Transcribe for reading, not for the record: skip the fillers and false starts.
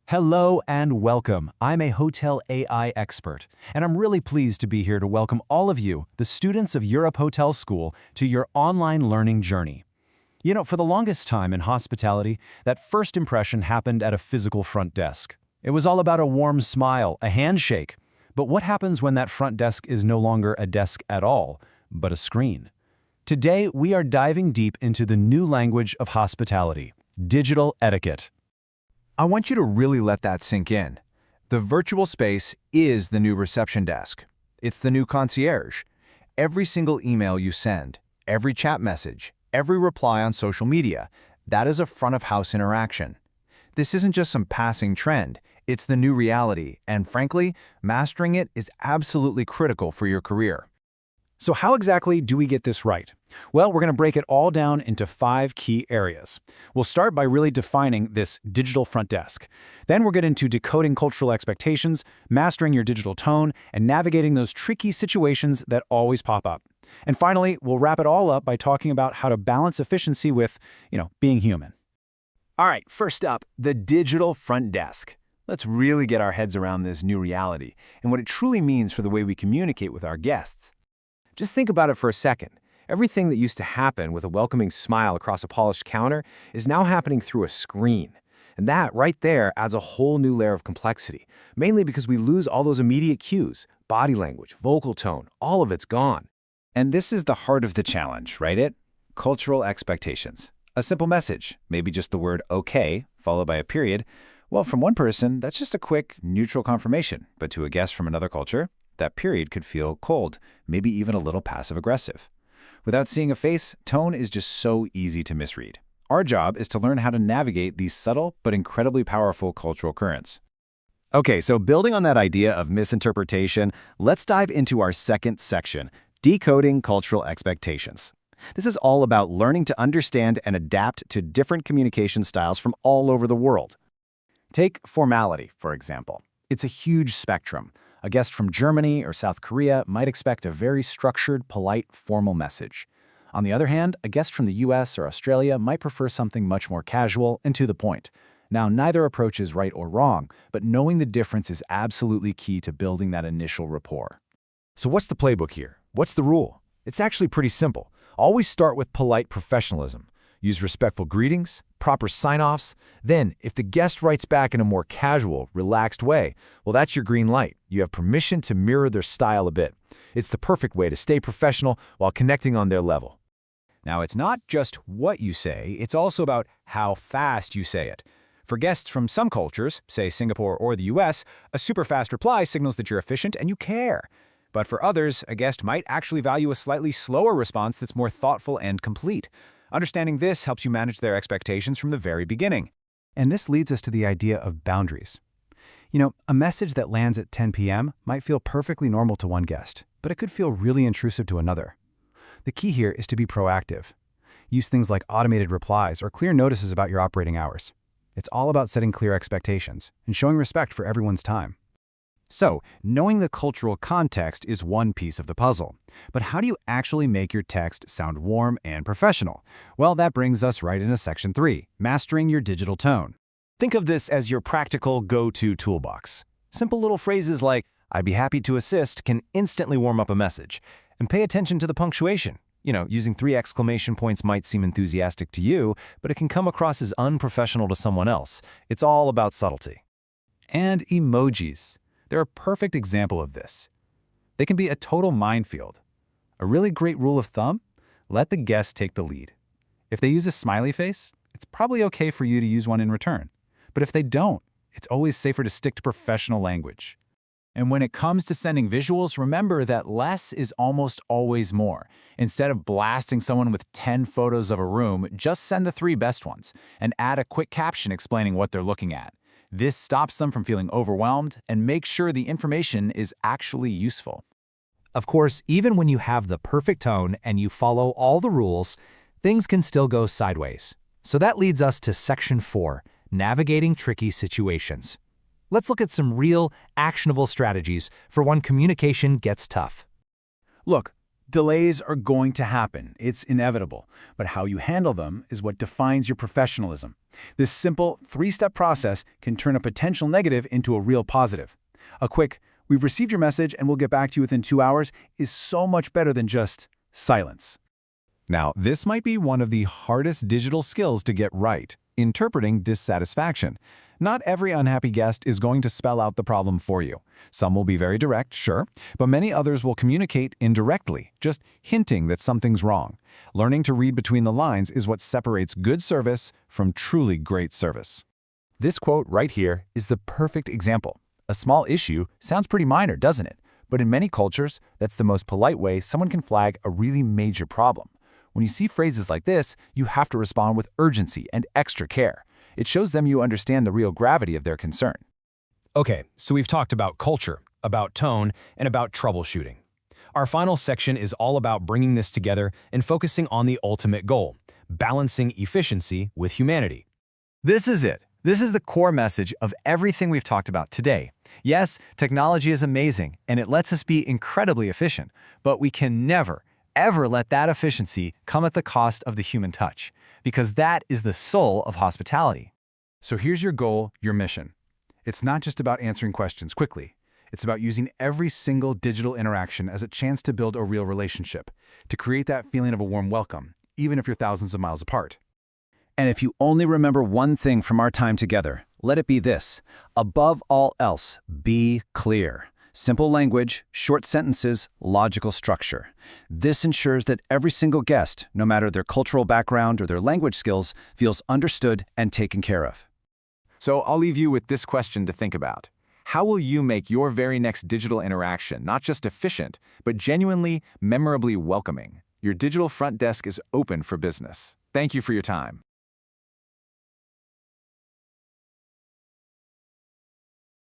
Hello and welcome. I'm a hotel AI expert, and I'm really pleased to be here to welcome all of you, the students of Europe Hotel School, to your online learning journey. You know, for the longest time in hospitality, that first impression happened at a physical front desk. It was all about a warm smile, a handshake. But what happens when that front desk is no longer a desk at all, but a screen? Today, we are diving deep into the new language of hospitality, digital etiquette. I want you to really let that sink in. The virtual space is the new reception desk. It's the new concierge. Every single email you send, every chat message, every reply on social media, that is a front-of-house interaction. This isn't just some passing trend, it's the new reality, and frankly, mastering it is absolutely critical for your career. So how exactly do we get this right? Well, we're going to break it all down into 5 key areas. We'll start by really defining this digital front desk. Then we'll get into decoding cultural expectations, mastering your digital tone, and navigating those tricky situations that always pop up. And finally, we'll wrap it all up by talking about how to balance efficiency with, being human. All right, first up, the digital front desk. Let's really get our heads around this new reality and what it truly means for the way we communicate with our guests. Just think about it for a second. Everything that used to happen with a welcoming smile across a polished counter is now happening through a screen. And that right there adds a whole new layer of complexity, mainly because we lose all those immediate cues, body language, vocal tone, all of it's gone. And this is the heart of the challenge, right? Cultural expectations. A simple message, maybe just the word okay, followed by a period. Well, from one person, that's just a quick, neutral confirmation. But to a guest from another culture, that period could feel cold, maybe even a little passive-aggressive. Without seeing a face, tone is just so easy to misread. Our job is to learn how to navigate these subtle but incredibly powerful cultural currents. Okay, so building on that idea of misinterpretation, let's dive into our second section, decoding cultural expectations. This is all about learning to understand and adapt to different communication styles from all over the world. Take formality, for example. It's a huge spectrum. A guest from Germany or South Korea might expect a very structured, polite, formal message. On the other hand, a guest from the US or Australia might prefer something much more casual and to the point. Now, neither approach is right or wrong, but knowing the difference is absolutely key to building that initial rapport. So what's the playbook here? What's the rule? It's actually pretty simple. Always start with polite professionalism. Use respectful greetings, proper sign-offs. Then, if the guest writes back in a more casual, relaxed way, well, that's your green light. You have permission to mirror their style a bit. It's the perfect way to stay professional while connecting on their level. Now, it's not just what you say, it's also about how fast you say it. For guests from some cultures, say Singapore or the US, a super fast reply signals that you're efficient and you care. But for others, a guest might actually value a slightly slower response that's more thoughtful and complete. Understanding this helps you manage their expectations from the very beginning. And this leads us to the idea of boundaries. A message that lands at 10 p.m. might feel perfectly normal to one guest, but it could feel really intrusive to another. The key here is to be proactive. Use things like automated replies or clear notices about your operating hours. It's all about setting clear expectations and showing respect for everyone's time. So, knowing the cultural context is one piece of the puzzle. But how do you actually make your text sound warm and professional? Well, that brings us right into Section 3, mastering your digital tone. Think of this as your practical go-to toolbox. Simple little phrases like, "I'd be happy to assist," can instantly warm up a message. And pay attention to the punctuation. Using 3 exclamation points might seem enthusiastic to you, but it can come across as unprofessional to someone else. It's all about subtlety. And emojis. They're a perfect example of this. They can be a total minefield. A really great rule of thumb? Let the guest take the lead. If they use a smiley face, it's probably okay for you to use one in return. But if they don't, it's always safer to stick to professional language. And when it comes to sending visuals, remember that less is almost always more. Instead of blasting someone with 10 photos of a room, just send the 3 best ones and add a quick caption explaining what they're looking at. This stops them from feeling overwhelmed and makes sure the information is actually useful. Of course, even when you have the perfect tone and you follow all the rules, things can still go sideways. So that leads us to Section 4, navigating tricky situations. Let's look at some real, actionable strategies for when communication gets tough. Look, Delays are going to happen. It's inevitable. But how you handle them is what defines your professionalism. This simple three-step process can turn a potential negative into a real positive. A quick, "We've received your message and we'll get back to you within 2 hours" is so much better than just silence. Now, this might be one of the hardest digital skills to get right, interpreting dissatisfaction. Not every unhappy guest is going to spell out the problem for you. Some will be very direct, sure, but many others will communicate indirectly, just hinting that something's wrong. Learning to read between the lines is what separates good service from truly great service. This quote right here is the perfect example. A small issue sounds pretty minor, doesn't it? But in many cultures, that's the most polite way someone can flag a really major problem. When you see phrases like this, you have to respond with urgency and extra care. It shows them you understand the real gravity of their concern. Okay, so we've talked about culture, about tone, and about troubleshooting. Our final section is all about bringing this together and focusing on the ultimate goal, balancing efficiency with humanity. This is it. This is the core message of everything we've talked about today. Yes, technology is amazing, and it lets us be incredibly efficient, but we can never, ever let that efficiency come at the cost of the human touch, because that is the soul of hospitality. So here's your goal, your mission. It's not just about answering questions quickly. It's about using every single digital interaction as a chance to build a real relationship, to create that feeling of a warm welcome, even if you're thousands of miles apart. And if you only remember one thing from our time together, let it be this. Above all else, be clear. Simple language, short sentences, logical structure. This ensures that every single guest, no matter their cultural background or their language skills, feels understood and taken care of. So I'll leave you with this question to think about. How will you make your very next digital interaction not just efficient, but genuinely, memorably welcoming? Your digital front desk is open for business. Thank you for your time.